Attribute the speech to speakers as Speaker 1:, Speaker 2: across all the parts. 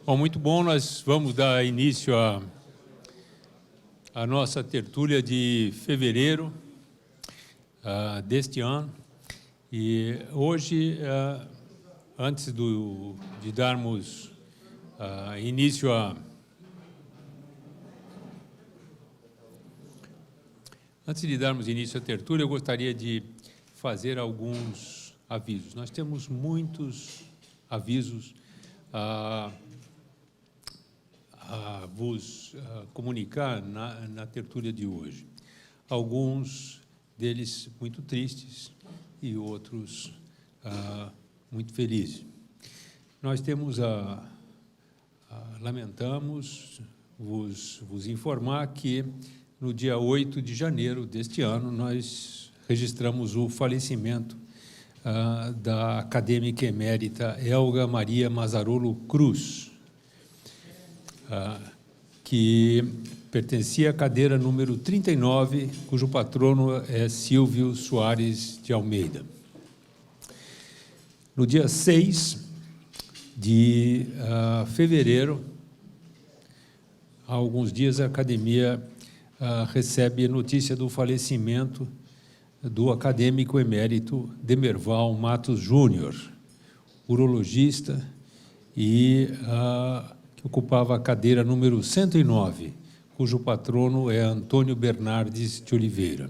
Speaker 1: Bom, muito bom, nós vamos dar início à nossa tertúlia de fevereiro deste ano. E hoje, antes de darmos início à tertúlia, eu gostaria de fazer alguns avisos. Nós temos muitos avisos a vos comunicar na tertúlia de hoje. Alguns deles muito tristes e outros muito felizes. Nós temos lamentamos vos informar que no dia 8 de janeiro deste ano nós registramos o falecimento da acadêmica emérita Elga Maria Mazarolo Cruz, que pertencia à cadeira número 39, cujo patrono é Silvio Soares de Almeida. No dia 6 de fevereiro, há alguns dias, a academia recebe notícia do falecimento do acadêmico emérito Demerval Matos Júnior, urologista e que ocupava a cadeira número 109, cujo patrono é Antônio Bernardes de Oliveira.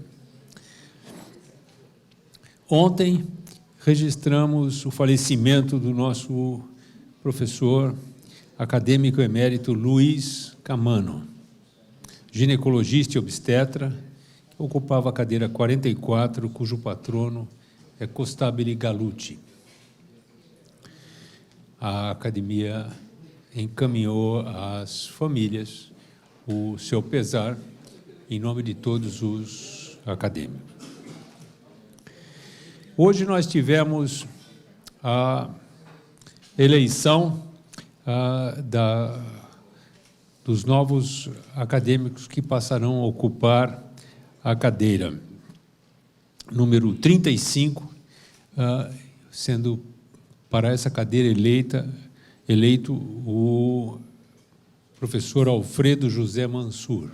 Speaker 1: Ontem, registramos o falecimento do nosso professor acadêmico emérito Luiz Camano, ginecologista e obstetra, que ocupava a cadeira 44, cujo patrono é Costabile Galucci. A academia encaminhou às famílias o seu pesar em nome de todos os acadêmicos. Hoje nós tivemos a eleição dos novos acadêmicos que passarão a ocupar a cadeira número 35, sendo para essa cadeira eleito o professor Alfredo José Mansur.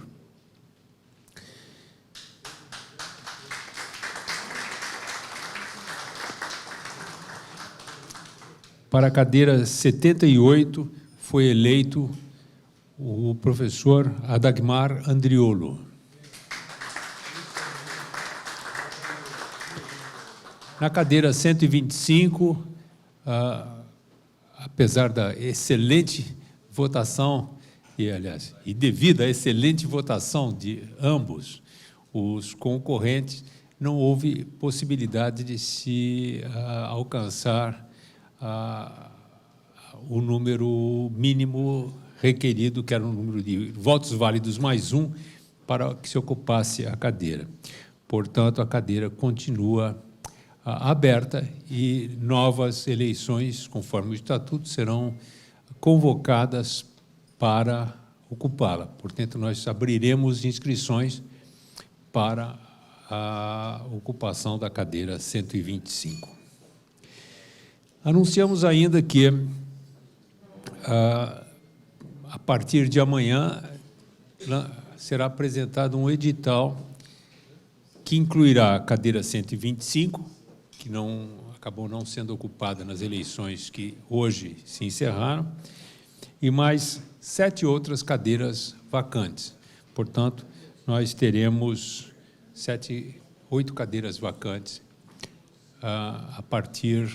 Speaker 1: Para a cadeira 78, foi eleito o professor Adagmar Andriolo. Na cadeira 125, apesar da excelente votação, e devido à excelente votação de ambos os concorrentes, não houve possibilidade de se alcançar o número mínimo requerido, que era o número de votos válidos mais um, para que se ocupasse a cadeira. Portanto, a cadeira continua aberta e novas eleições, conforme o estatuto, serão convocadas para ocupá-la. Portanto, nós abriremos inscrições para a ocupação da cadeira 125. Anunciamos ainda que, a partir de amanhã, será apresentado um edital que incluirá a cadeira 125, que acabou não sendo ocupada nas eleições que hoje se encerraram, e mais 7 outras cadeiras vacantes. Portanto, nós teremos 8 cadeiras vacantes a partir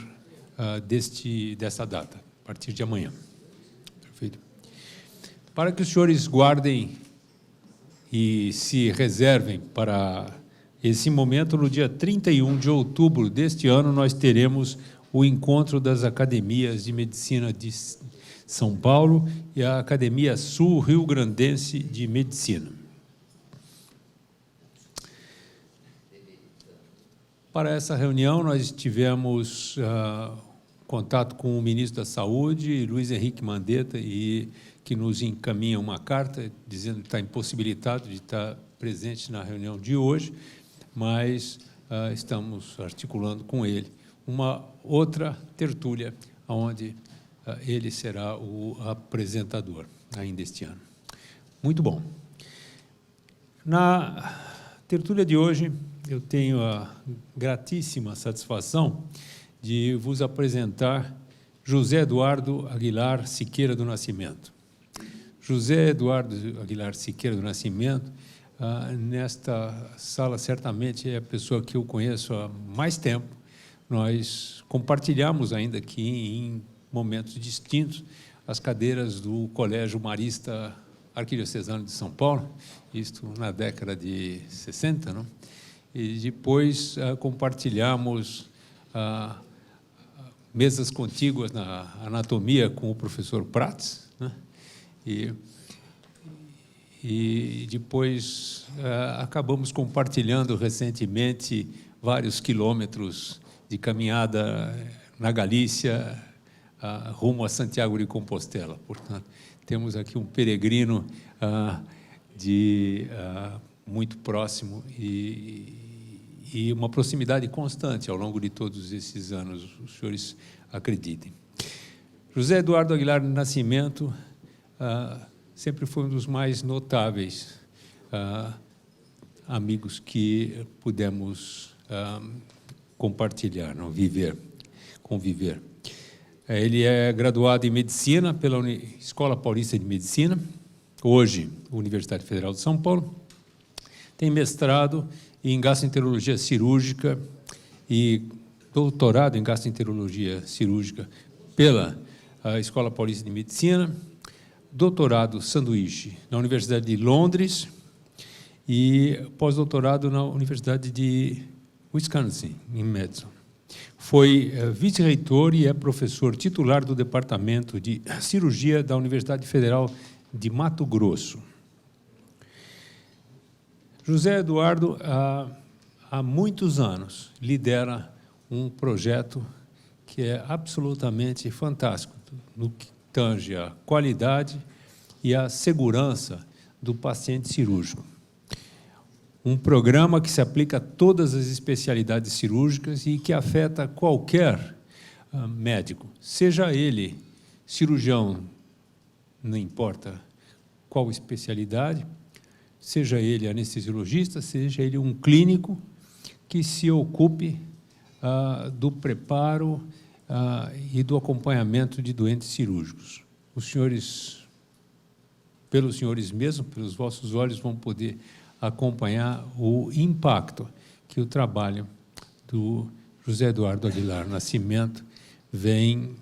Speaker 1: dessa data, a partir de amanhã. Perfeito? Para que os senhores guardem e se reservem para esse momento, no dia 31 de outubro deste ano, nós teremos o encontro das academias de medicina de São Paulo e a Academia Sul Rio Grandense de Medicina. Para essa reunião, nós tivemos contato com o ministro da Saúde, Luiz Henrique Mandetta, e que nos encaminha uma carta dizendo que está impossibilitado de estar presente na reunião de hoje, mas estamos articulando com ele uma outra tertúlia, onde ele será o apresentador ainda este ano. Muito bom. Na tertúlia de hoje, eu tenho a gratíssima satisfação de vos apresentar José Eduardo Aguilar Siqueira do Nascimento. José Eduardo Aguilar Siqueira do Nascimento, nesta sala, certamente é a pessoa que eu conheço há mais tempo. Nós compartilhamos ainda aqui, em momentos distintos, as cadeiras do Colégio Marista Arquidiocesano de São Paulo, isto na década de 60, não? E depois compartilhamos mesas contíguas na anatomia com o professor Prats, né? E depois acabamos compartilhando recentemente vários quilômetros de caminhada na Galícia, rumo a Santiago de Compostela. Portanto, temos aqui um peregrino muito próximo e uma proximidade constante ao longo de todos esses anos, os senhores acreditem. José Eduardo Aguilar Nascimento sempre foi um dos mais notáveis amigos que pudemos compartilhar, não? Conviver. Ele é graduado em Medicina pela Escola Paulista de Medicina, hoje Universidade Federal de São Paulo. Tem mestrado em gastroenterologia cirúrgica e doutorado em gastroenterologia cirúrgica pela Escola Paulista de Medicina, doutorado sanduíche na Universidade de Londres e pós-doutorado na Universidade de Wisconsin, em Madison. Foi vice-reitor e é professor titular do Departamento de Cirurgia da Universidade Federal de Mato Grosso. José Eduardo, há muitos anos, lidera um projeto que é absolutamente fantástico, no que tange a qualidade e a segurança do paciente cirúrgico. Um programa que se aplica a todas as especialidades cirúrgicas e que afeta qualquer médico, seja ele cirurgião, não importa qual especialidade, seja ele anestesiologista, seja ele um clínico que se ocupe do preparo e do acompanhamento de doentes cirúrgicos. Os senhores, pelos senhores mesmos, pelos vossos olhos, vão poder acompanhar o impacto que o trabalho do José Eduardo Aguilar Nascimento vem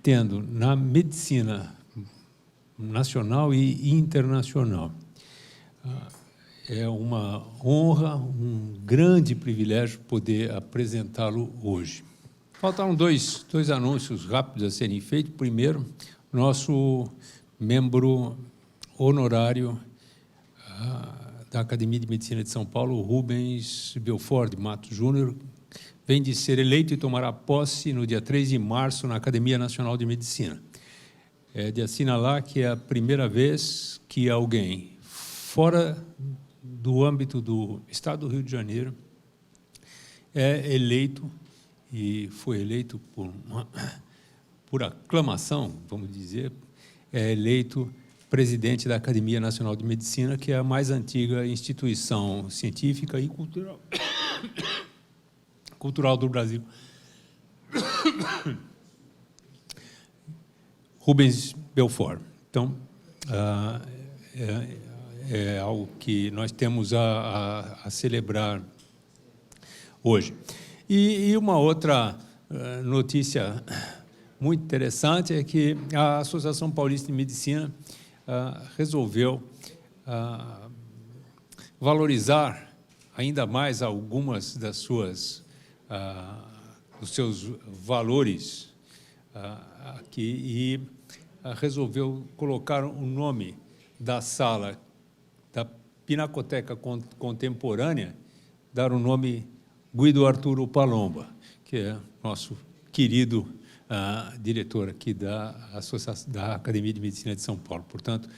Speaker 1: tendo na medicina nacional e internacional. É uma honra, um grande privilégio poder apresentá-lo hoje. Faltaram dois anúncios rápidos a serem feitos. Primeiro, nosso membro honorário da Academia de Medicina de São Paulo, Rubens Belfort de Matos Júnior, vem de ser eleito e tomará posse no dia 3 de março na Academia Nacional de Medicina. É de assinalar que é a primeira vez que alguém fora do âmbito do Estado do Rio de Janeiro é eleito, e foi eleito por aclamação, vamos dizer, é eleito presidente da Academia Nacional de Medicina, que é a mais antiga instituição científica e cultural do Brasil. Rubens Belfort. Então, é algo que nós temos a celebrar hoje. E uma outra notícia muito interessante é que a Associação Paulista de Medicina resolveu valorizar ainda mais algumas dos seus valores aqui e resolveu colocar o nome da sala da Pinacoteca Contemporânea, dar o nome Guido Arturo Palomba, que é nosso querido diretor aqui da Academia de Medicina de São Paulo. Portanto,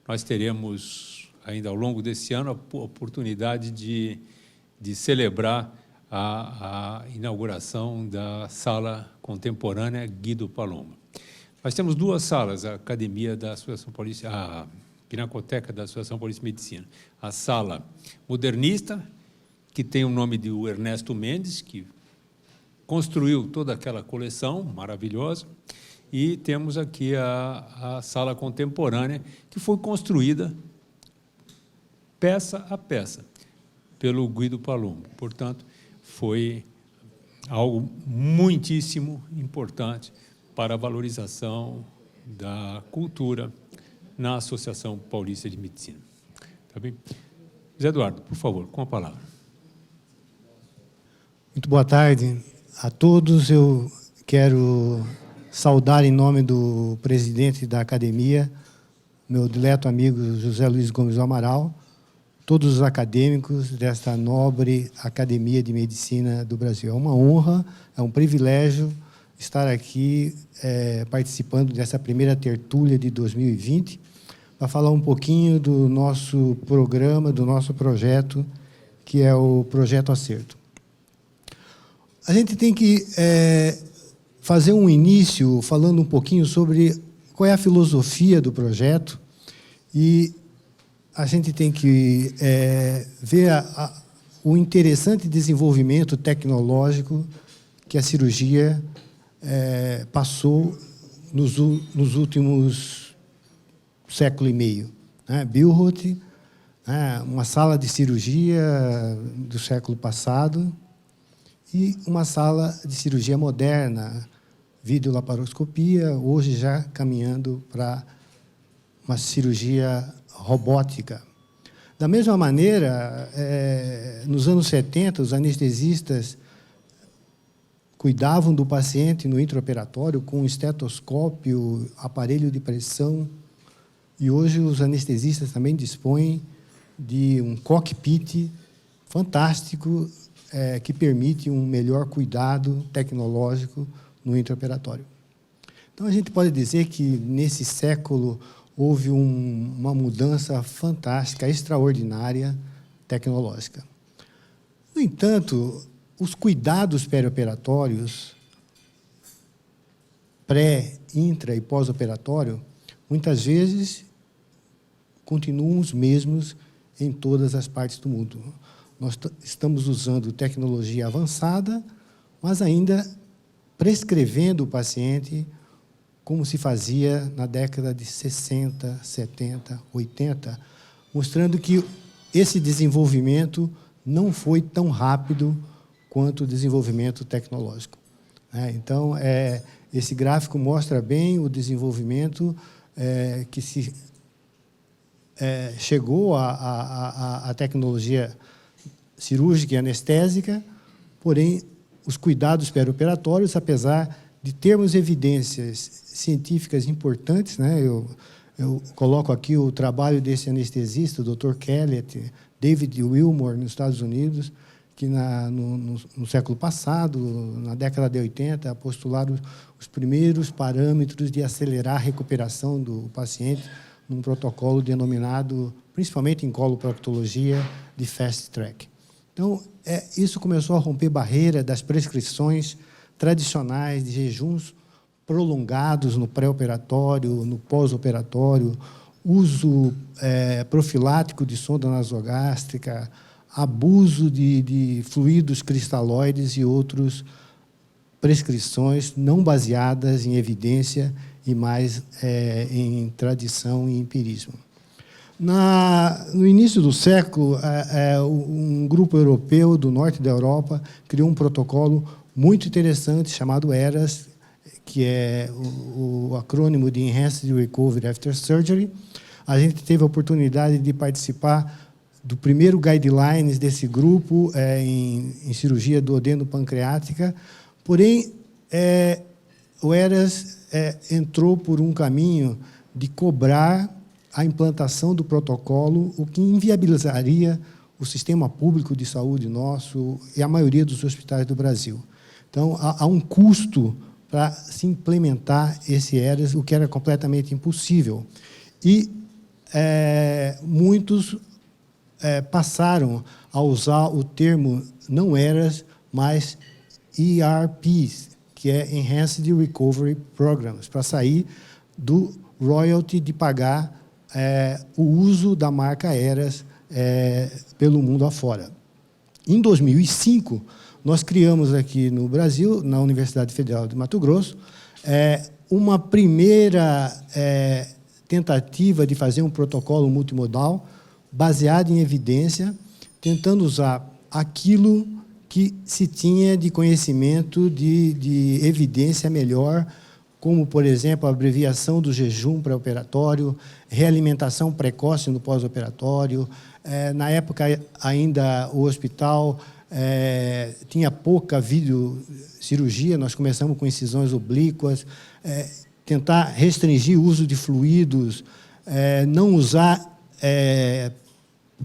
Speaker 1: nós teremos, ainda ao longo desse ano, a oportunidade de celebrar a inauguração da Sala Contemporânea Guido Palomba. Nós temos duas salas, a Academia da Associação Paulista, a Pinacoteca da Associação Paulista de Medicina. A sala modernista, que tem o nome de Ernesto Mendes, que construiu toda aquela coleção maravilhosa, e temos aqui a sala contemporânea, que foi construída peça a peça pelo Guido Palumbo. Portanto, foi algo muitíssimo importante para a valorização da cultura na Associação Paulista de Medicina. Tá bem? Zé Eduardo, por favor, com a palavra.
Speaker 2: Muito boa tarde a todos. Eu quero saudar em nome do presidente da academia, meu dileto amigo José Luiz Gomes do Amaral, todos os acadêmicos desta nobre Academia de Medicina do Brasil. É uma honra, é um privilégio estar aqui participando dessa primeira tertúlia de 2020 para falar um pouquinho do nosso programa, do nosso projeto, que é o Projeto Acerto. A gente tem que fazer um início falando um pouquinho sobre qual é a filosofia do projeto, e a gente tem que ver o interessante desenvolvimento tecnológico que a cirurgia passou nos últimos século e meio. Billroth, uma sala de cirurgia do século passado e uma sala de cirurgia moderna, videolaparoscopia, hoje já caminhando para uma cirurgia robótica. Da mesma maneira, nos anos 70, os anestesistas cuidavam do paciente no intraoperatório com estetoscópio, aparelho de pressão, e hoje os anestesistas também dispõem de um cockpit fantástico que permite um melhor cuidado tecnológico no intraoperatório. Então, a gente pode dizer que, nesse século, houve uma mudança fantástica, extraordinária, tecnológica. No entanto, os cuidados perioperatórios, pré, intra e pós-operatório, muitas vezes continuam os mesmos em todas as partes do mundo. Nós estamos usando tecnologia avançada, mas ainda prescrevendo o paciente como se fazia na década de 60, 70, 80, mostrando que esse desenvolvimento não foi tão rápido quanto o desenvolvimento tecnológico. Então, esse gráfico mostra bem o desenvolvimento que se chegou à tecnologia cirúrgica e anestésica, porém, os cuidados perioperatórios, apesar de termos evidências científicas importantes, eu coloco aqui o trabalho desse anestesista, o Dr. Kellett, David Wilmore, nos Estados Unidos, que no século passado, na década de 80, postularam os primeiros parâmetros de acelerar a recuperação do paciente num protocolo denominado, principalmente em coloproctologia, de fast track. Então, isso começou a romper barreira das prescrições tradicionais de jejuns prolongados no pré-operatório, no pós-operatório, uso profilático de sonda nasogástrica, abuso de fluidos cristalóides e outras prescrições não baseadas em evidência e mais em tradição e empirismo. No início do século, um grupo europeu do norte da Europa criou um protocolo muito interessante chamado ERAS, que é o acrônimo de Enhanced Recovery After Surgery. A gente teve a oportunidade de participar do primeiro guidelines desse grupo em cirurgia duodeno-pancreática, porém, o ERAS entrou por um caminho de cobrar a implantação do protocolo, o que inviabilizaria o sistema público de saúde nosso e a maioria dos hospitais do Brasil. Então, há um custo para se implementar esse ERAS, o que era completamente impossível. E muitos passaram a usar o termo não ERAS, mas ERPs, que é Enhanced Recovery Programs, para sair do royalty de pagar o uso da marca Aeras pelo mundo afora. Em 2005, nós criamos aqui no Brasil, na Universidade Federal de Mato Grosso, uma primeira tentativa de fazer um protocolo multimodal baseado em evidência, tentando usar aquilo que se tinha de conhecimento de evidência melhor, como, por exemplo, a abreviação do jejum pré-operatório, realimentação precoce no pós-operatório. Na época, ainda, o hospital tinha pouca videocirurgia, nós começamos com incisões oblíquas, tentar restringir o uso de fluidos, não usar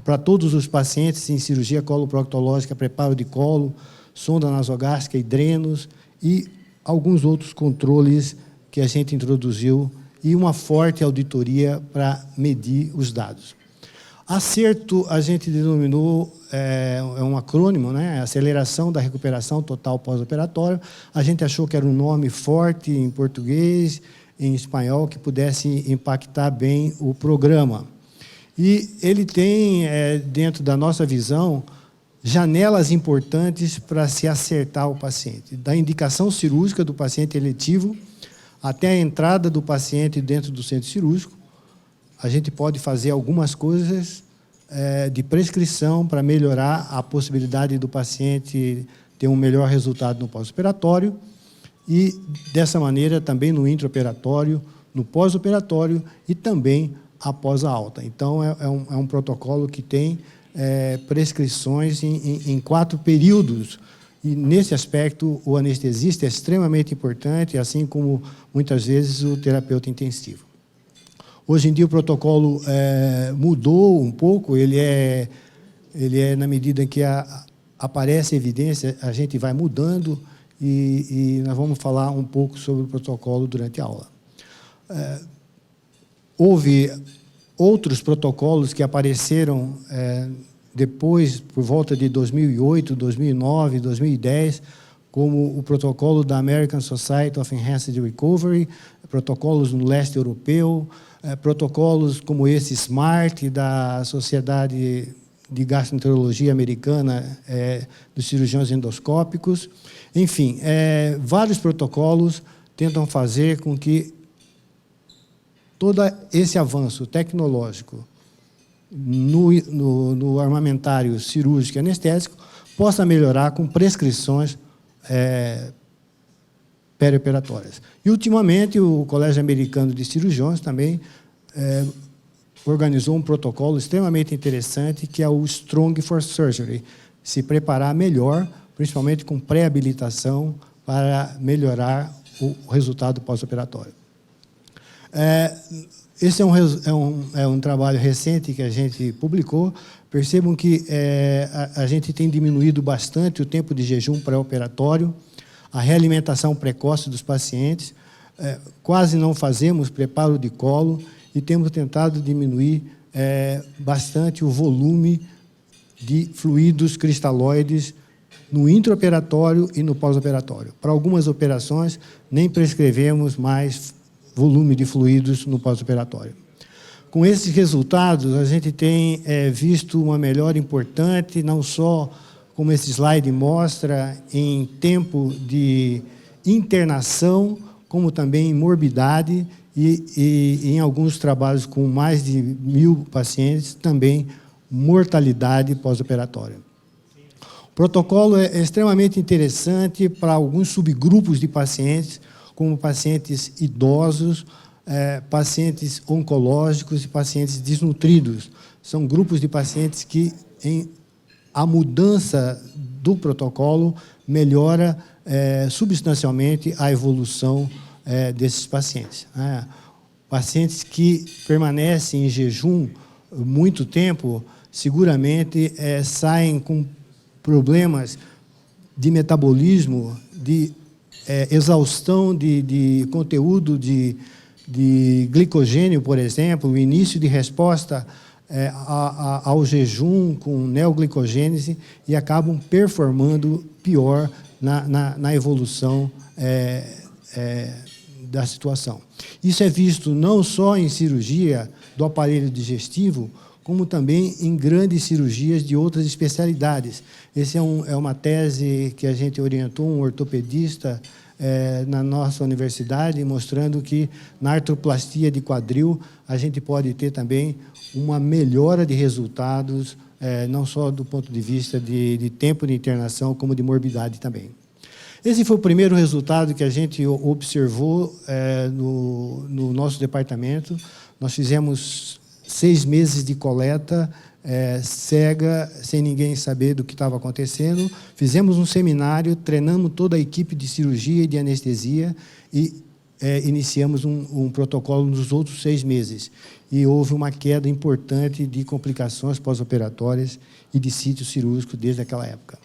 Speaker 2: para todos os pacientes em cirurgia coloproctológica, preparo de colo, sonda nasogástrica e drenos, e alguns outros controles que a gente introduziu, e uma forte auditoria para medir os dados. Acerto, a gente denominou, é um acrônimo, né? Aceleração da recuperação total pós-operatória. A gente achou que era um nome forte em português, em espanhol, que pudesse impactar bem o programa. E ele tem, dentro da nossa visão, janelas importantes para se acertar o paciente, da indicação cirúrgica do paciente eletivo até a entrada do paciente dentro do centro cirúrgico. A gente pode fazer algumas coisas de prescrição para melhorar a possibilidade do paciente ter um melhor resultado no pós-operatório e, dessa maneira, também no intraoperatório, no pós-operatório e também após a alta. Então, é um protocolo que tem prescrições em 4 períodos. E, nesse aspecto, o anestesista é extremamente importante, assim como, muitas vezes, o terapeuta intensivo. Hoje em dia, o protocolo mudou um pouco, ele é na medida em que aparece evidência, a gente vai mudando, e nós vamos falar um pouco sobre o protocolo durante a aula. Houve outros protocolos que apareceram depois, por volta de 2008, 2009, 2010, como o protocolo da American Society of Enhanced Recovery, protocolos no leste europeu, protocolos como esse SMART, da Sociedade de Gastroenterologia Americana, dos cirurgiões endoscópicos. Enfim, vários protocolos tentam fazer com que todo esse avanço tecnológico no armamentário cirúrgico e anestésico possa melhorar com prescrições perioperatórias. E, ultimamente, o Colégio Americano de Cirurgiões também organizou um protocolo extremamente interessante, que é o Strong for Surgery, se preparar melhor, principalmente com pré-habilitação, para melhorar o resultado pós-operatório. Esse é um trabalho recente que a gente publicou. Percebam que a gente tem diminuído bastante o tempo de jejum pré-operatório, a realimentação precoce dos pacientes, quase não fazemos preparo de colo e temos tentado diminuir bastante o volume de fluidos cristalóides no intraoperatório e no pós-operatório. Para algumas operações, nem prescrevemos mais volume de fluidos no pós-operatório. Com esses resultados, a gente tem visto uma melhora importante, não só, como esse slide mostra, em tempo de internação, como também em morbidade e em alguns trabalhos com mais de 1.000 pacientes, também mortalidade pós-operatória. O protocolo é extremamente interessante para alguns subgrupos de pacientes, como pacientes idosos, pacientes oncológicos e pacientes desnutridos. São grupos de pacientes que, a mudança do protocolo melhora substancialmente a evolução desses pacientes. Pacientes que permanecem em jejum muito tempo, seguramente saem com problemas de metabolismo, de exaustão de conteúdo de glicogênio, por exemplo, o início de resposta ao jejum com neoglicogênese, e acabam performando pior na evolução da situação. Isso é visto não só em cirurgia do aparelho digestivo, como também em grandes cirurgias de outras especialidades. Essa é uma tese que a gente orientou um ortopedista na nossa universidade, mostrando que na artroplastia de quadril a gente pode ter também uma melhora de resultados, não só do ponto de vista de tempo de internação, como de morbidade também. Esse foi o primeiro resultado que a gente observou no nosso departamento. Nós fizemos 6 meses de coleta cega, sem ninguém saber do que estava acontecendo. Fizemos um seminário, treinamos toda a equipe de cirurgia e de anestesia e iniciamos um protocolo nos outros 6 meses. E houve uma queda importante de complicações pós-operatórias e de sítio cirúrgico desde aquela época.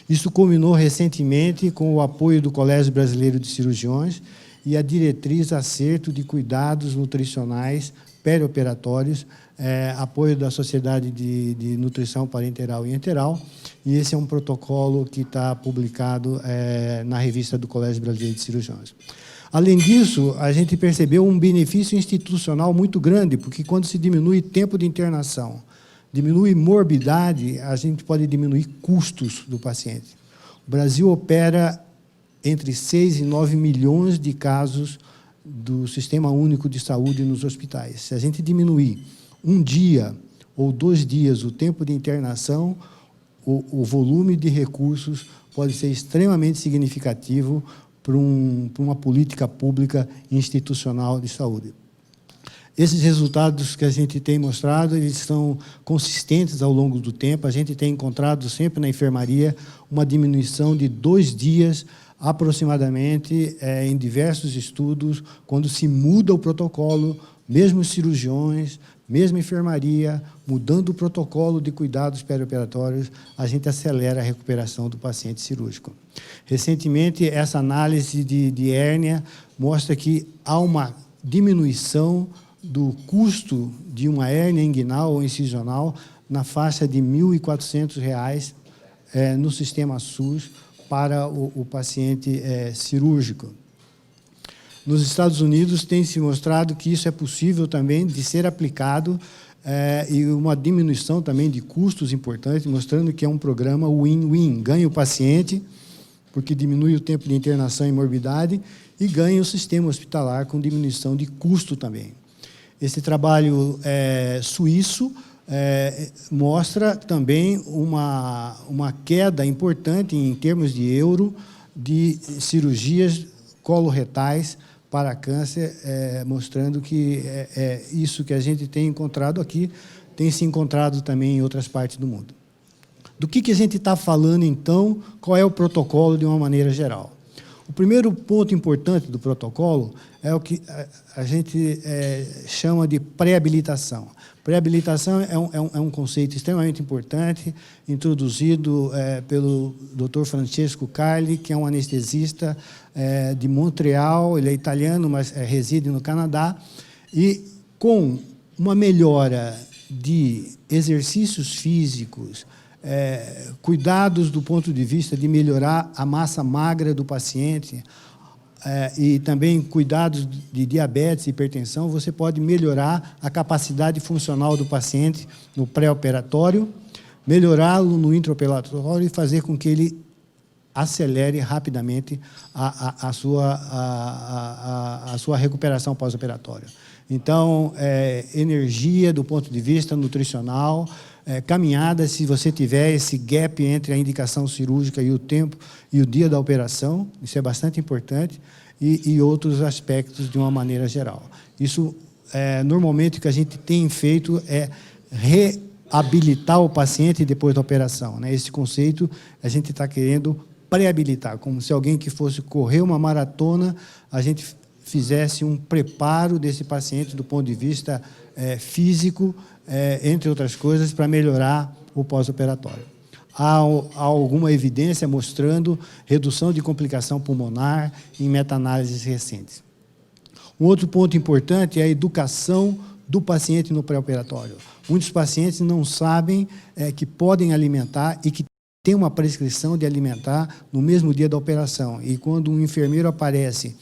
Speaker 2: Isso culminou recentemente com o apoio do Colégio Brasileiro de Cirurgiões e a diretriz acerto de cuidados nutricionais perioperatórios, apoio da Sociedade de Nutrição Parenteral e Enteral, e esse é um protocolo que está publicado na revista do Colégio Brasileiro de Cirurgiões. Além disso, a gente percebeu um benefício institucional muito grande, porque quando se diminui tempo de internação, diminui morbidade, a gente pode diminuir custos do paciente. O Brasil opera entre 6 e 9 milhões de casos do Sistema Único de Saúde nos hospitais. Se a gente diminuir 1 dia ou 2 dias o tempo de internação, o volume de recursos pode ser extremamente significativo para uma política pública institucional de saúde. Esses resultados que a gente tem mostrado, eles são consistentes ao longo do tempo. A gente tem encontrado sempre na enfermaria uma diminuição de 2 dias, aproximadamente, em diversos estudos, quando se muda o protocolo, mesmo os cirurgiões, mesmo a enfermaria, mudando o protocolo de cuidados perioperatórios, a gente acelera a recuperação do paciente cirúrgico. Recentemente, essa análise de hérnia mostra que há uma diminuição do custo de uma hérnia inguinal ou incisional na faixa de R$ 1.400 no sistema SUS para o paciente cirúrgico. Nos Estados Unidos tem se mostrado que isso é possível também de ser aplicado e uma diminuição também de custos importantes, mostrando que é um programa win-win. Ganha o paciente, porque diminui o tempo de internação e morbidade, e ganha o sistema hospitalar com diminuição de custo também. Esse trabalho suíço mostra também uma queda importante em termos de euro de cirurgias coloretais para câncer, mostrando que isso que a gente tem encontrado aqui tem se encontrado também em outras partes do mundo. Do que a gente está falando, então? Qual é o protocolo de uma maneira geral? O primeiro ponto importante do protocolo é o que a gente chama de pré-habilitação. Pré-habilitação é um conceito extremamente importante, introduzido pelo Dr. Francesco Carli, que é um anestesista de Montreal. Ele é italiano, mas reside no Canadá, e com uma melhora de exercícios físicos, cuidados do ponto de vista de melhorar a massa magra do paciente, e também cuidados de diabetes e hipertensão, você pode melhorar a capacidade funcional do paciente no pré-operatório, melhorá-lo no intraoperatório e fazer com que ele acelere rapidamente a sua recuperação pós-operatória. Então, energia do ponto de vista nutricional, caminhada, se você tiver esse gap entre a indicação cirúrgica e o tempo e o dia da operação, isso é bastante importante, e outros aspectos de uma maneira geral. Isso, normalmente, o que a gente tem feito é reabilitar o paciente depois da operação, né? Esse conceito a gente está querendo pré-habilitar, como se alguém que fosse correr uma maratona, a gente fizesse um preparo desse paciente do ponto de vista físico, entre outras coisas, para melhorar o pós-operatório. Há alguma evidência mostrando redução de complicação pulmonar em meta-análises recentes. Um outro ponto importante é a educação do paciente no pré-operatório. Muitos pacientes não sabem que podem alimentar e que tem uma prescrição de alimentar no mesmo dia da operação. E quando um enfermeiro aparece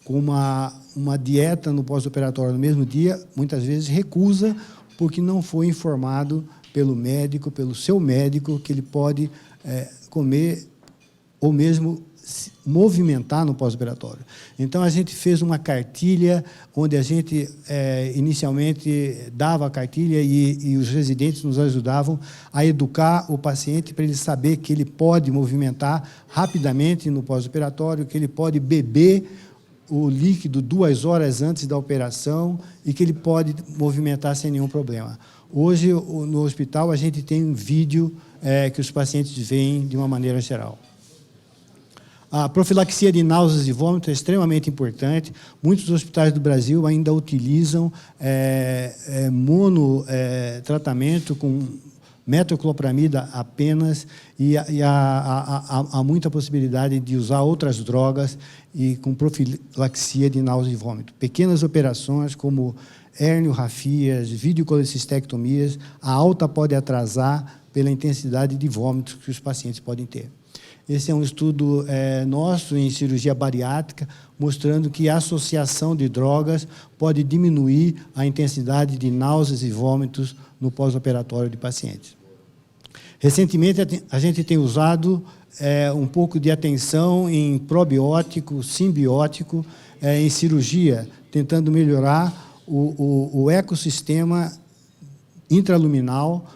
Speaker 2: com uma dieta no pós-operatório no mesmo dia, muitas vezes recusa porque não foi informado pelo médico, pelo seu médico, que ele pode comer ou mesmo se movimentar no pós-operatório. Então, a gente fez uma cartilha, onde a gente inicialmente dava a cartilha e os residentes nos ajudavam a educar o paciente para ele saber que ele pode movimentar rapidamente no pós-operatório, que ele pode beber o líquido 2 horas antes da operação e que ele pode movimentar sem nenhum problema. Hoje, no hospital, a gente tem um vídeo que os pacientes veem de uma maneira geral. A profilaxia de náuseas e vômitos é extremamente importante. Muitos hospitais do Brasil ainda utilizam monotratamento com metoclopramida apenas, e há muita possibilidade de usar outras drogas e com profilaxia de náusea e vômito. Pequenas operações como herniorafias, videocolecistectomias, a alta pode atrasar pela intensidade de vômitos que os pacientes podem ter. Esse é um estudo nosso em cirurgia bariátrica, mostrando que a associação de drogas pode diminuir a intensidade de náuseas e vômitos no pós-operatório de pacientes. Recentemente, a gente tem usado um pouco de atenção em probiótico, simbiótico, em cirurgia, tentando melhorar o ecossistema intraluminal,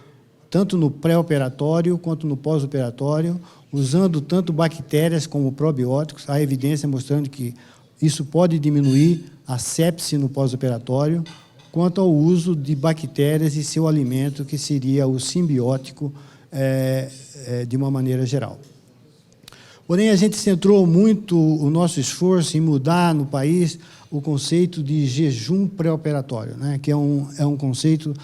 Speaker 2: tanto no pré-operatório quanto no pós-operatório, usando tanto bactérias como probióticos. Há evidência mostrando que isso pode diminuir a sepse no pós-operatório, quanto ao uso de bactérias e seu alimento, que seria o simbiótico, de uma maneira geral. Porém, a gente centrou muito o nosso esforço em mudar no país o conceito de jejum pré-operatório, né, que é um conceito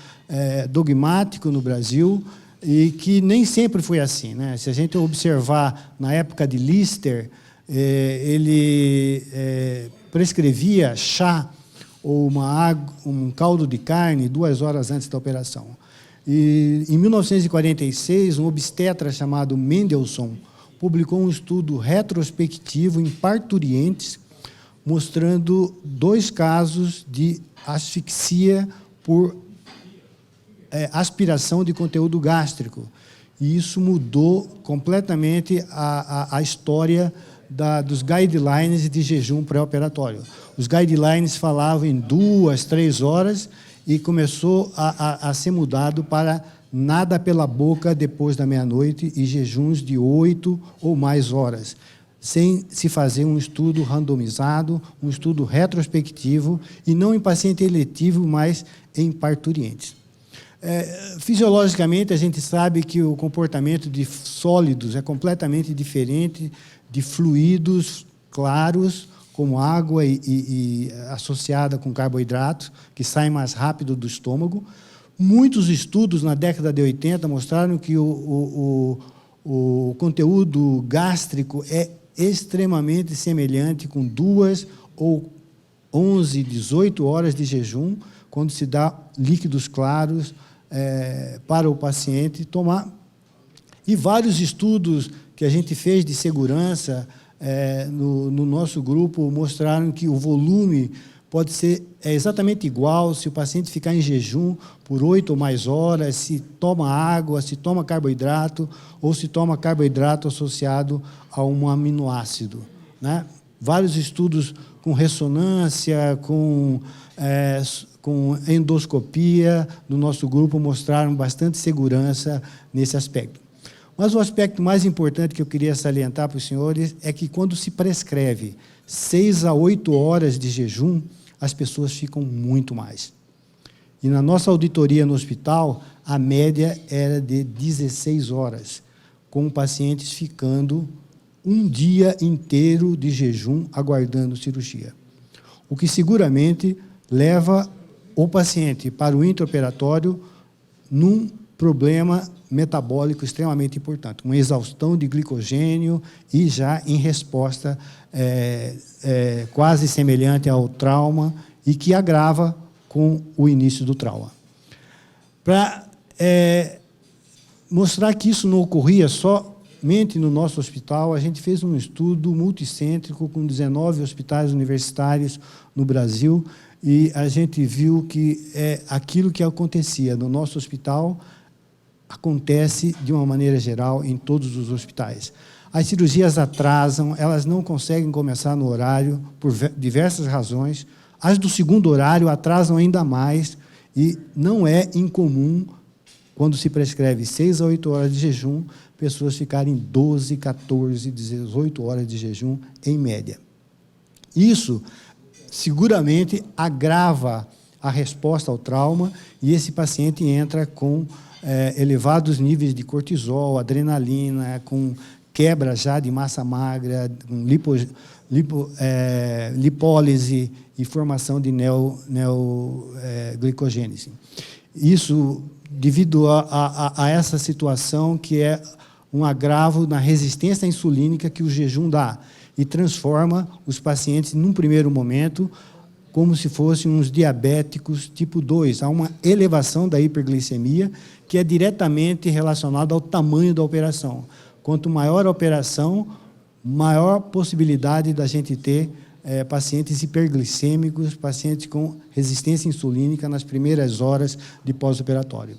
Speaker 2: dogmático no Brasil e que nem sempre foi assim, né? Se a gente observar na época de Lister, ele prescrevia chá ou um caldo de carne 2 horas antes da operação. E, em 1946, um obstetra chamado Mendelssohn publicou um estudo retrospectivo em parturientes, mostrando 2 casos de asfixia por aspiração de conteúdo gástrico. E isso mudou completamente a história dos guidelines de jejum pré-operatório. Os guidelines falavam em 2, 3 horas e começou a ser mudado para nada pela boca depois da meia-noite e jejuns de 8 ou mais horas, sem se fazer um estudo randomizado, um estudo retrospectivo, e não em paciente eletivo, mas em parturientes. Fisiologicamente, a gente sabe que o comportamento de sólidos é completamente diferente de fluidos claros, como água e associada com carboidratos, que saem mais rápido do estômago. Muitos estudos na década de 80 mostraram que o conteúdo gástrico é extremamente semelhante com 2 ou 11, 18 horas de jejum, quando se dá líquidos claros para o paciente tomar. E vários estudos que a gente fez de segurança no nosso grupo mostraram que o volume pode ser exatamente igual se o paciente ficar em jejum por 8 ou mais horas, se toma água, se toma carboidrato, ou se toma carboidrato associado a um aminoácido, né? Vários estudos com ressonância, com endoscopia no nosso grupo mostraram bastante segurança nesse aspecto. Mas o aspecto mais importante que eu queria salientar para os senhores é que, quando se prescreve 6 a 8 horas de jejum, as pessoas ficam muito mais. E na nossa auditoria no hospital, a média era de 16 horas, com pacientes ficando um dia inteiro de jejum aguardando cirurgia. O que seguramente leva o paciente para o intraoperatório num problema metabólico extremamente importante, uma exaustão de glicogênio e já em resposta quase semelhante ao trauma e que agrava com o início do trauma. Para mostrar que isso não ocorria só Recentemente, no nosso hospital, a gente fez um estudo multicêntrico com 19 hospitais universitários no Brasil, e a gente viu que aquilo que acontecia no nosso hospital acontece, de uma maneira geral, em todos os hospitais. As cirurgias atrasam, elas não conseguem começar no horário, por diversas razões. As do segundo horário atrasam ainda mais, e não é incomum, quando se prescreve 6 a 8 horas de jejum, pessoas ficarem 12, 14, 18 horas de jejum, em média. Isso, seguramente, agrava a resposta ao trauma, e esse paciente entra com elevados níveis de cortisol, adrenalina, com quebra já de massa magra, com lipólise e formação de neoglicogênese. Isso devido a essa situação, que é um agravo na resistência insulínica que o jejum dá, e transforma os pacientes, num primeiro momento, como se fossem uns diabéticos tipo 2. Há uma elevação da hiperglicemia, que é diretamente relacionada ao tamanho da operação. Quanto maior a operação, maior possibilidade da gente ter pacientes hiperglicêmicos, pacientes com resistência insulínica nas primeiras horas de pós-operatório.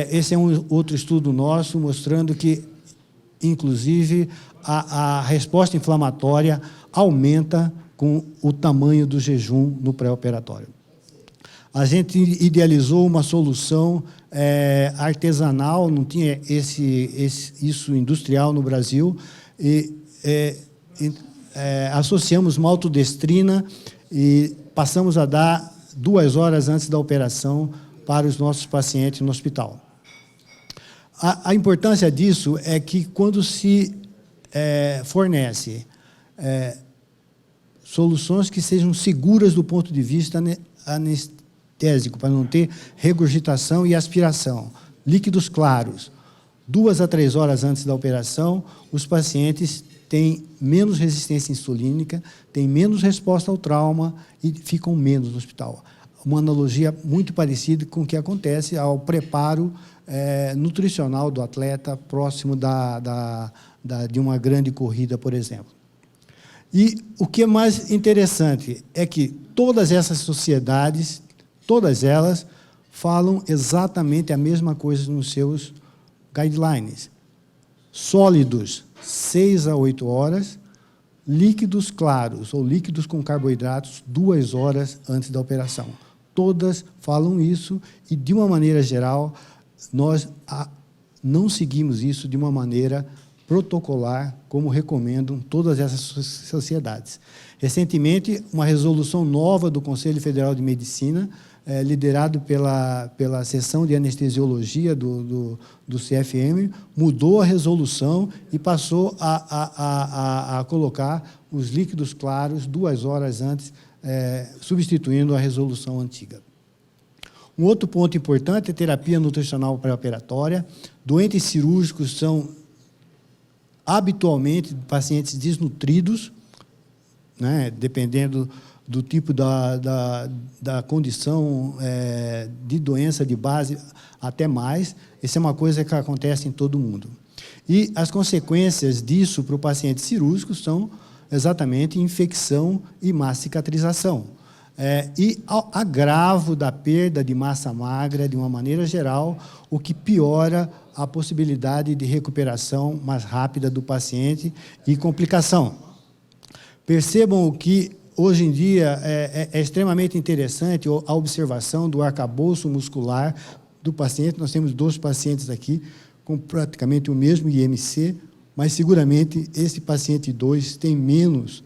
Speaker 2: Esse é um outro estudo nosso, mostrando que, inclusive, a resposta inflamatória aumenta com o tamanho do jejum no pré-operatório. A gente idealizou uma solução artesanal, não tinha isso industrial no Brasil, e associamos maltodestrina e passamos a dar 2 horas antes da operação para os nossos pacientes no hospital. A importância disso é que, quando se fornece soluções que sejam seguras do ponto de vista anestésico, para não ter regurgitação e aspiração, líquidos claros, 2 a 3 horas antes da operação, os pacientes têm menos resistência insulínica, têm menos resposta ao trauma e ficam menos no hospital. Uma analogia muito parecida com o que acontece ao preparo nutricional do atleta próximo de uma grande corrida, por exemplo. E o que é mais interessante é que todas essas sociedades, todas elas, falam exatamente a mesma coisa nos seus guidelines. Sólidos, 6 a 8 horas, líquidos claros ou líquidos com carboidratos, 2 horas antes da operação. Todas falam isso, e, de uma maneira geral, nós não seguimos isso de uma maneira protocolar, como recomendam todas essas sociedades. Recentemente, uma resolução nova do Conselho Federal de Medicina, liderado pela seção de anestesiologia do CFM, mudou a resolução e passou a colocar os líquidos claros 2 horas antes, substituindo a resolução antiga. Um outro ponto importante é a terapia nutricional pré-operatória. Doentes cirúrgicos são habitualmente pacientes desnutridos, né, dependendo do tipo da condição de doença de base, até mais. Essa é uma coisa que acontece em todo mundo. E as consequências disso para o paciente cirúrgico são exatamente infecção e má cicatrização. E agravo da perda de massa magra, de uma maneira geral, o que piora a possibilidade de recuperação mais rápida do paciente e complicação. Percebam que, hoje em dia, é extremamente interessante a observação do arcabouço muscular do paciente. Nós temos 2 pacientes aqui com praticamente o mesmo IMC, mas, seguramente, esse paciente 2 tem menos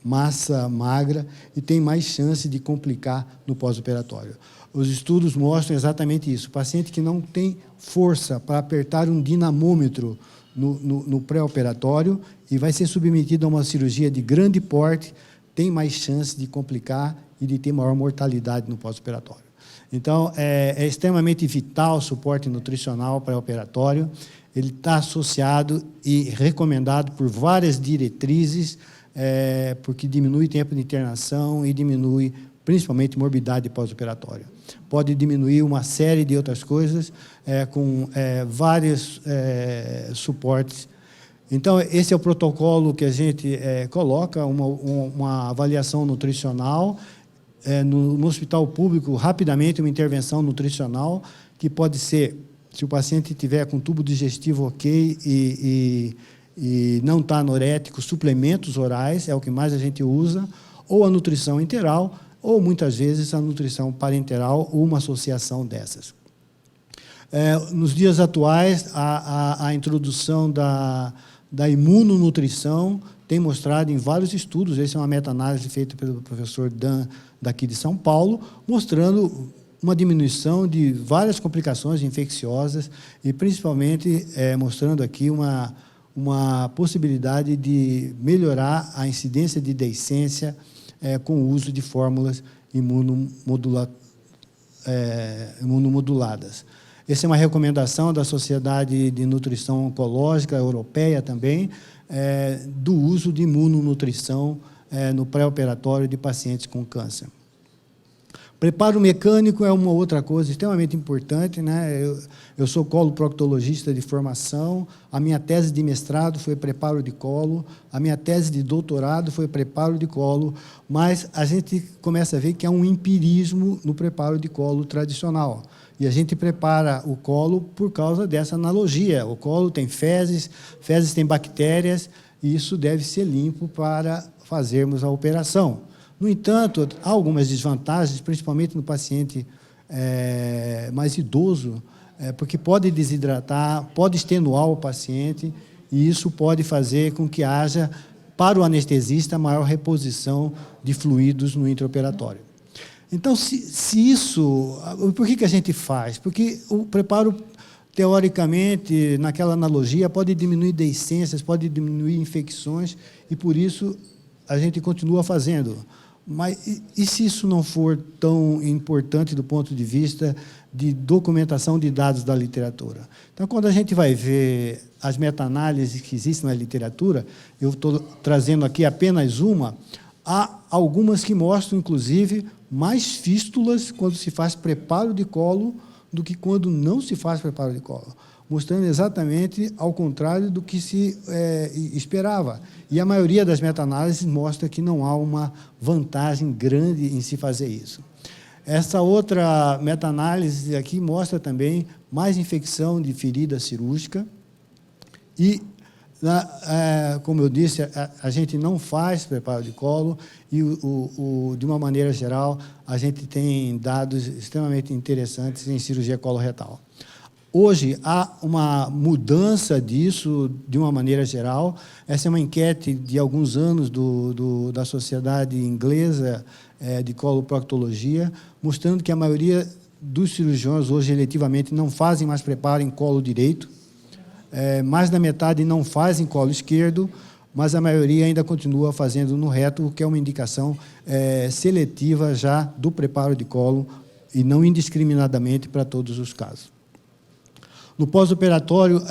Speaker 2: massa magra e tem mais chance de complicar no pós-operatório. Os estudos mostram exatamente isso. O paciente que não tem força para apertar um dinamômetro no pré-operatório e vai ser submetido a uma cirurgia de grande porte, tem mais chance de complicar e de ter maior mortalidade no pós-operatório. Então, é extremamente vital o suporte nutricional pré-operatório. Ele está associado e recomendado por várias diretrizes, porque diminui o tempo de internação e diminui principalmente morbidade pós-operatória. Pode diminuir uma série de outras coisas com vários suportes. Então, esse é o protocolo que a gente coloca, uma avaliação nutricional, no hospital público, rapidamente, uma intervenção nutricional, que pode ser, se o paciente tiver com tubo digestivo ok e não está anorético, suplementos orais, é o que mais a gente usa, ou a nutrição enteral, ou, muitas vezes, a nutrição parenteral, ou uma associação dessas. Nos dias atuais, a introdução da imunonutrição tem mostrado em vários estudos, essa é uma meta-análise feita pelo professor Dan, daqui de São Paulo, mostrando uma diminuição de várias complicações infecciosas e, principalmente, mostrando aqui uma possibilidade de melhorar a incidência de deiscência com o uso de fórmulas imunomoduladas. Essa é uma recomendação da Sociedade de Nutrição Oncológica Europeia também, do uso de imunonutrição no pré-operatório de pacientes com câncer. Preparo mecânico é uma outra coisa extremamente importante, né? Eu sou coloproctologista de formação, a minha tese de mestrado foi preparo de colo, a minha tese de doutorado foi preparo de colo, mas a gente começa a ver que há um empirismo no preparo de colo tradicional. E a gente prepara o colo por causa dessa analogia. O colo tem fezes, fezes têm bactérias, e isso deve ser limpo para fazermos a operação. No entanto, há algumas desvantagens, principalmente no paciente mais idoso, porque pode desidratar, pode extenuar o paciente, e isso pode fazer com que haja, para o anestesista, maior reposição de fluidos no intraoperatório. Então, se isso... Por que a gente faz? Porque o preparo, teoricamente, naquela analogia, pode diminuir deiscências, pode diminuir infecções, e, por isso, a gente continua fazendo. Mas e se isso não for tão importante do ponto de vista de documentação de dados da literatura? Então, quando a gente vai ver as meta-análises que existem na literatura, eu estou trazendo aqui apenas uma, há algumas que mostram, inclusive, mais fístulas quando se faz preparo de colo do que quando não se faz preparo de colo, mostrando exatamente ao contrário do que se esperava. E a maioria das meta-análises mostra que não há uma vantagem grande em se fazer isso. Essa outra meta-análise aqui mostra também mais infecção de ferida cirúrgica e, como eu disse, a gente não faz preparo de colo e, de uma maneira geral, a gente tem dados extremamente interessantes em cirurgia coloretal. Hoje, há uma mudança disso, de uma maneira geral. Essa é uma enquete de alguns anos da Sociedade Inglesa de Coloproctologia, mostrando que a maioria dos cirurgiões, hoje, eletivamente, não fazem mais preparo em colo direito, mais da metade não faz em colo esquerdo, mas a maioria ainda continua fazendo no reto, o que é uma indicação seletiva já do preparo de colo e não indiscriminadamente para todos os casos. No pós-operatório,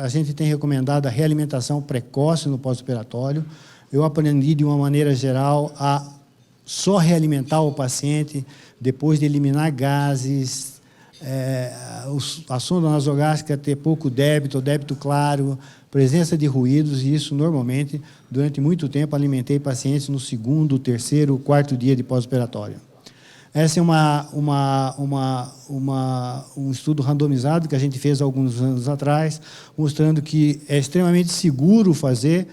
Speaker 2: a gente tem recomendado a realimentação precoce no pós-operatório. Eu aprendi, de uma maneira geral, a só realimentar o paciente depois de eliminar gases, a sonda nasogástrica ter pouco débito, ou débito claro, presença de ruídos, e isso, normalmente, durante muito tempo, alimentei pacientes no segundo, terceiro, quarto dia de pós-operatório. Esse é um estudo randomizado que a gente fez há alguns anos atrás, mostrando que é extremamente seguro fazer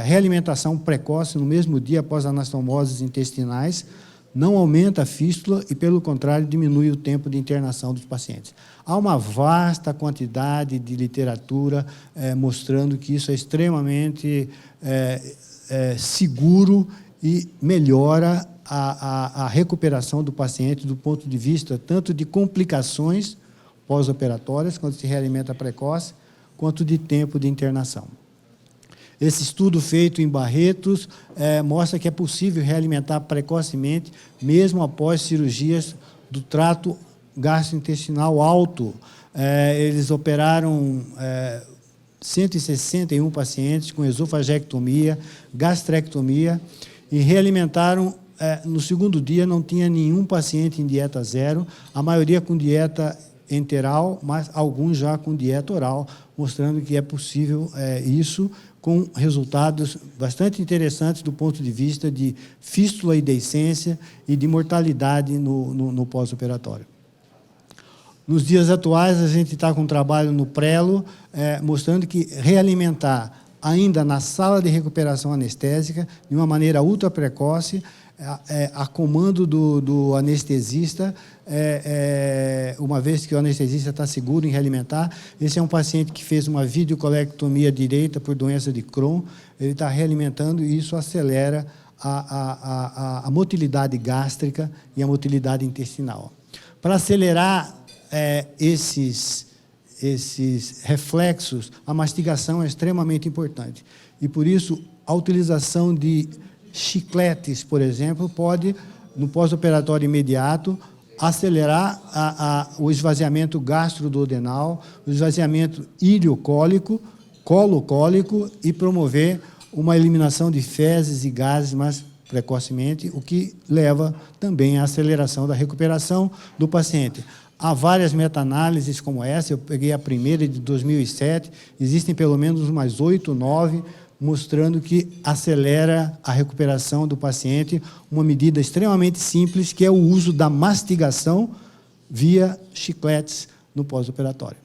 Speaker 2: realimentação precoce no mesmo dia após anastomoses intestinais, não aumenta a fístula e, pelo contrário, diminui o tempo de internação dos pacientes. Há uma vasta quantidade de literatura mostrando que isso é extremamente seguro e melhora a recuperação do paciente do ponto de vista tanto de complicações pós-operatórias, quando se realimenta precoce, quanto de tempo de internação. Esse estudo feito em Barretos mostra que é possível realimentar precocemente, mesmo após cirurgias do trato gastrointestinal alto. Eles operaram 161 pacientes com esofagectomia, gastrectomia, e realimentaram no segundo dia não tinha nenhum paciente em dieta zero, a maioria com dieta enteral, mas alguns já com dieta oral, mostrando que é possível isso, com resultados bastante interessantes do ponto de vista de fístula e deiscência e de mortalidade no pós-operatório. Nos dias atuais, a gente está com um trabalho no Prelo, mostrando que realimentar ainda na sala de recuperação anestésica, de uma maneira ultra precoce, a comando do anestesista, uma vez que o anestesista está seguro em realimentar. Esse é um paciente que fez uma videocolectomia direita por doença de Crohn, ele está realimentando e isso acelera a motilidade gástrica e a motilidade intestinal. Para acelerar esses reflexos, a mastigação é extremamente importante. E, por isso, a utilização de chicletes, por exemplo, pode, no pós-operatório imediato, acelerar o esvaziamento gastroduodenal, o esvaziamento iliocólico, colocólico e promover uma eliminação de fezes e gases mais precocemente, o que leva também à aceleração da recuperação do paciente. Há várias meta-análises como essa, eu peguei a primeira de 2007, existem pelo menos umas 8, 9, mostrando que acelera a recuperação do paciente, uma medida extremamente simples, que é o uso da mastigação via chicletes no pós-operatório.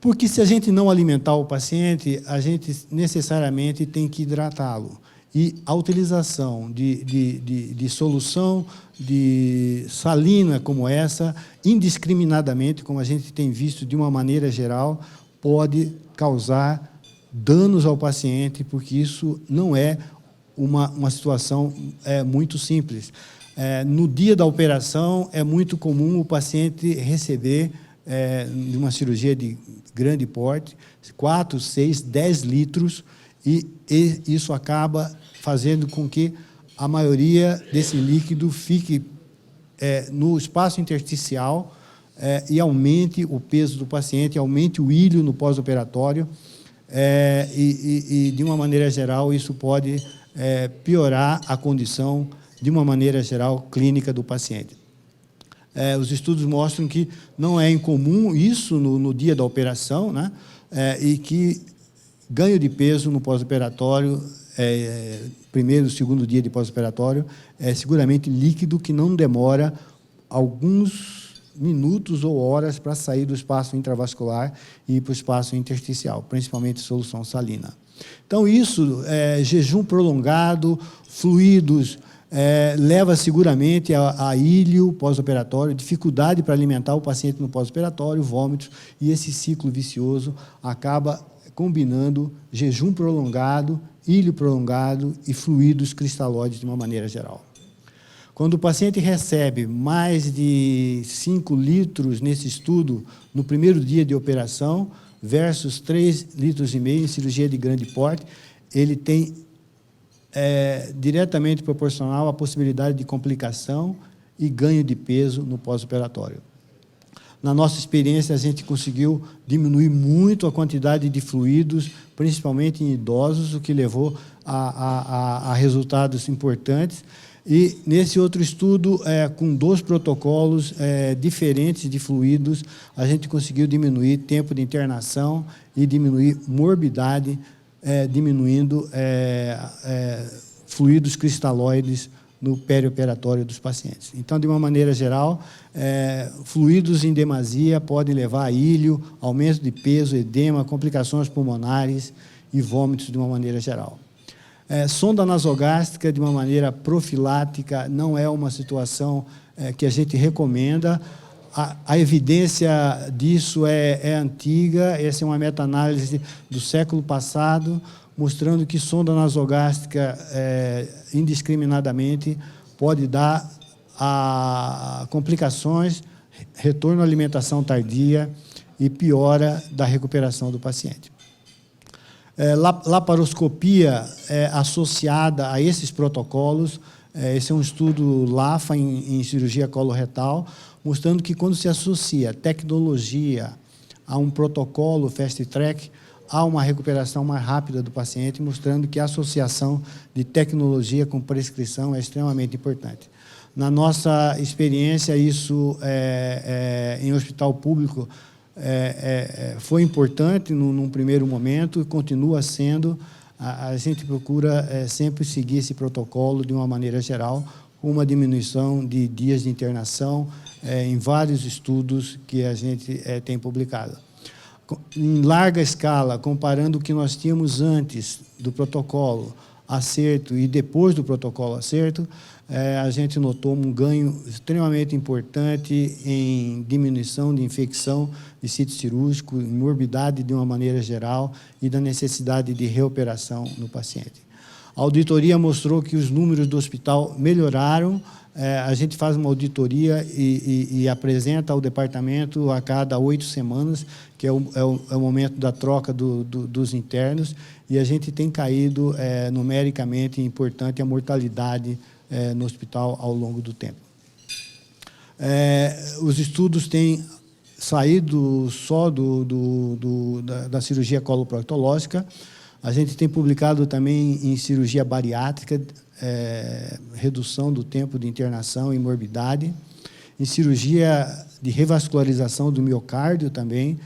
Speaker 2: Porque se a gente não alimentar o paciente, a gente necessariamente tem que hidratá-lo. E a utilização de solução de salina como essa, indiscriminadamente, como a gente tem visto de uma maneira geral, pode causar danos ao paciente, porque isso não é uma situação muito simples. No dia da operação, é muito comum o paciente receber, de uma cirurgia de grande porte, 4, 6, 10 litros, e isso acaba fazendo com que a maioria desse líquido fique no espaço intersticial e aumente o peso do paciente, aumente o ilho no pós-operatório, e, de uma maneira geral, isso pode piorar a condição, de uma maneira geral, clínica do paciente. Os estudos mostram que não é incomum isso no dia da operação, né? E que ganho de peso no pós-operatório, primeiro, segundo dia de pós-operatório, é seguramente líquido que não demora alguns minutos ou horas para sair do espaço intravascular e ir para o espaço intersticial, principalmente solução salina. Então, isso, jejum prolongado, fluidos, leva seguramente a ilho pós-operatório, dificuldade para alimentar o paciente no pós-operatório, vômitos, e esse ciclo vicioso acaba combinando jejum prolongado, ilho prolongado e fluidos cristalóides de uma maneira geral. Quando o paciente recebe mais de 5 litros nesse estudo no primeiro dia de operação versus 3,5 litros em cirurgia de grande porte, ele tem diretamente proporcional à possibilidade de complicação e ganho de peso no pós-operatório. Na nossa experiência, a gente conseguiu diminuir muito a quantidade de fluidos, principalmente em idosos, o que levou a resultados importantes. E, nesse outro estudo, com 2 protocolos diferentes de fluidos, a gente conseguiu diminuir tempo de internação e diminuir morbidade, diminuindo fluidos cristalóides no perioperatório dos pacientes. Então, de uma maneira geral, fluidos em demasia podem levar a ilho, aumento de peso, edema, complicações pulmonares e vômitos de uma maneira geral. Sonda nasogástrica, de uma maneira profilática, não é uma situação que a gente recomenda. A evidência disso é antiga, essa é uma meta-análise do século passado, mostrando que sonda nasogástrica indiscriminadamente pode dar complicações, retorno à alimentação tardia e piora da recuperação do paciente. Laparoscopia associada a esses protocolos, esse é um estudo LAFA em cirurgia coloretal, mostrando que quando se associa tecnologia a um protocolo fast track, há uma recuperação mais rápida do paciente, mostrando que a associação de tecnologia com prescrição é extremamente importante. Na nossa experiência, isso em hospital público foi importante num primeiro momento e continua sendo. A gente procura sempre seguir esse protocolo de uma maneira geral, com uma diminuição de dias de internação em vários estudos que a gente tem publicado. Em larga escala, comparando o que nós tínhamos antes do protocolo acerto e depois do protocolo acerto, a gente notou um ganho extremamente importante em diminuição de infecção de sítio cirúrgico, em morbidade de uma maneira geral e da necessidade de reoperação no paciente. A auditoria mostrou que os números do hospital melhoraram. A gente faz uma auditoria e apresenta ao departamento a cada 8 semanas, que é o momento da troca dos internos, e a gente tem caído numericamente importante a mortalidade no hospital ao longo do tempo. Os estudos têm saído só da cirurgia coloproctológica. A gente tem publicado também em cirurgia bariátrica, redução do tempo de internação e morbidade. Em cirurgia de revascularização do miocárdio também,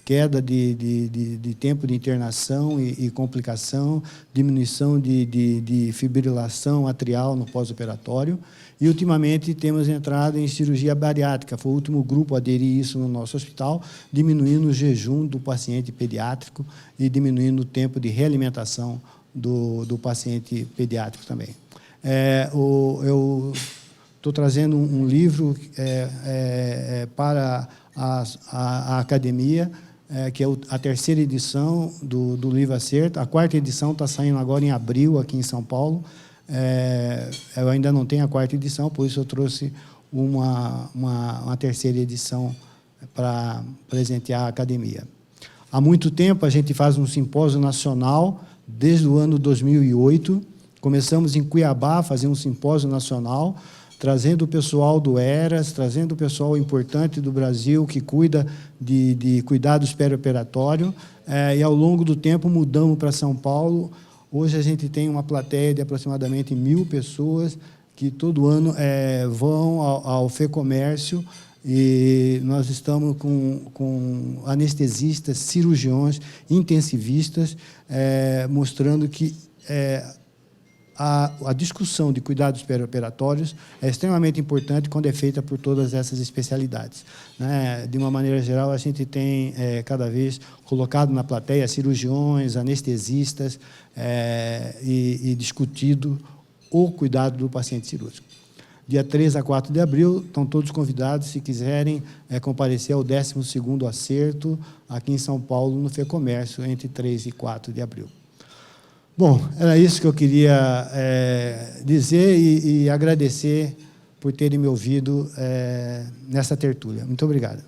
Speaker 2: queda de tempo de internação e complicação, diminuição de fibrilação atrial no pós-operatório. E, ultimamente, temos entrado em cirurgia bariátrica. Foi o último grupo a aderir isso no nosso hospital, diminuindo o jejum do paciente pediátrico e diminuindo o tempo de realimentação do paciente pediátrico também. Eu estou trazendo um livro para a academia, que é a 3ª edição do livro Acerto. A 4ª edição está saindo agora em abril, aqui em São Paulo. Eu ainda não tenho a 4ª edição, por isso eu trouxe uma 3ª edição para presentear a academia. Há muito tempo a gente faz um simpósio nacional, desde o ano 2008. Começamos em Cuiabá a fazer um simpósio nacional, trazendo o pessoal do ERAS, trazendo o pessoal importante do Brasil que cuida de cuidados perioperatório, e ao longo do tempo mudamos para São Paulo. Hoje a gente tem uma plateia de aproximadamente 1.000 pessoas que todo ano vão ao FEComércio, e nós estamos com anestesistas, cirurgiões, intensivistas, mostrando que a discussão de cuidados perioperatórios é extremamente importante quando é feita por todas essas especialidades, né? De uma maneira geral, a gente tem cada vez colocado na plateia cirurgiões, anestesistas e discutido o cuidado do paciente cirúrgico. Dia 3 a 4 de abril, estão todos convidados, se quiserem comparecer ao 12º Acerto, aqui em São Paulo, no FEComércio, entre 3 e 4 de abril. Bom, era isso que eu queria dizer e agradecer por terem me ouvido nessa tertúlia. Muito obrigado.